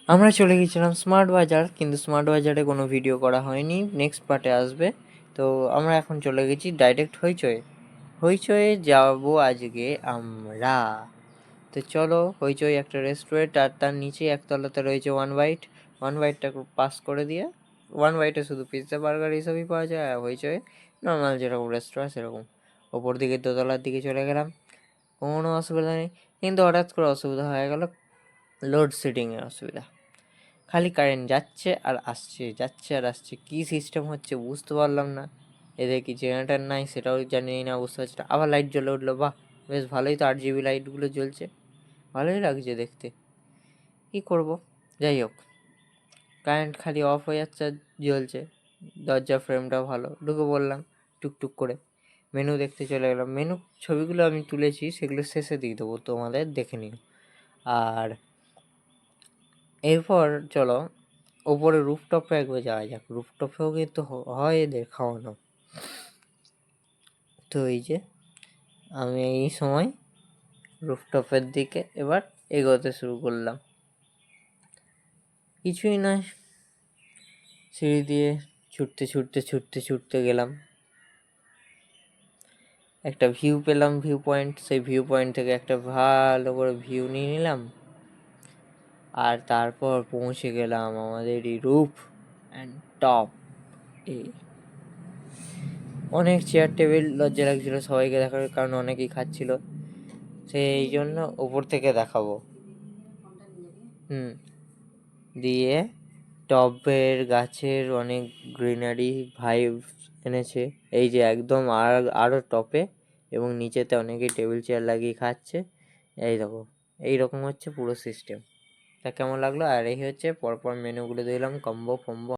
আমরা চলে গেছিলাম স্মার্ট বাজার, কিন্তু স্মার্ট বাজারে কোনো ভিডিও করা হয়নি, নেক্সট পার্টে আসবে। তো আমরা এখন চলে গেছি ডাইরেক্ট হইচয়ে। হইচয়ে যাবো আজকে আমরা। তো চলো, হইচই একটা রেস্টুরেন্ট, আর তার নিচে একতলাতে রয়েছে ওয়ান বাইট। ওয়ান বাইটটা পাস করে দিয়ে, ওয়ান বাইটে শুধু পিৎজা বার্গার এইসবই পাওয়া যায়, আর হইচয়ে নর্মাল যেরকম রেস্টুরেন্ট সেরকম। ওপর দিকে দোতলার দিকে চলে গেলাম, কোনো অসুবিধা নেই। কিন্তু হঠাৎ করে অসুবিধা হয়ে গেল, লোডশেডিংয়ের অসুবিধা। খালি কারেন্ট যাচ্ছে আর আসছে, যাচ্ছে আর আসছে, কী সিস্টেম হচ্ছে বুঝতে পারলাম না। এদের কি জেনারেটার নাই সেটাও জানি না, বুঝতে পারছি না। আবার লাইট জ্বলে উঠলো, বাহ বেশ ভালোই তো, 8 GB লাইটগুলো জ্বলছে, ভালোই লাগছে দেখতে। কী করব, যাই হোক, কারেন্ট খালি অফ হয়ে যাচ্ছে আর জ্বলছে। দরজার ফ্রেমটাও ভালো, ঢুকে পড়লাম টুকটুক করে। মেনু দেখতে চলে গেলাম, মেনু ছবিগুলো আমি তুলেছি, সেগুলো শেষে দিয়ে দেবো, তোমাদের দেখে নিও। আর এরপর চলো ওপরে রুফটপে একবার যাওয়া যাক। রুফটপেও কিন্তু হয় এদের খাওয়ানো। তো এই যে আমি এই সময় রুফটপের দিকে এবার এগোতে শুরু করলাম। কিছুই নয়, সিঁড়ি দিয়ে ছুটতে ছুটতে ছুটতে ছুটতে গেলাম। একটা ভিউ পেলাম, ভিউ পয়েন্ট। সেই ভিউ পয়েন্ট থেকে একটা ভালো করে ভিউ নিয়ে নিলাম। আর তারপর পৌঁছে গেলাম আমাদের এই রুফ অ্যান্ড টপ এ। অনেক চেয়ার টেবিল, লজ্জা লাগছিল সবাইকে দেখার, কারণ অনেকেই খাচ্ছিল, সেই জন্য ওপর থেকে দেখাবো। দিয়ে টবের গাছের অনেক গ্রিনারি ভাইব এনেছে। এই যে একদম আরও টপে, এবং নিচেতে অনেকেই টেবিল চেয়ার লাগিয়ে খাচ্ছে। এই দেখো, এইরকম হচ্ছে পুরো সিস্টেম। তা কেমন লাগলো? আর এই হচ্ছে পরপর মেনুগুলো দিলাম, কম্বো ফম্বো।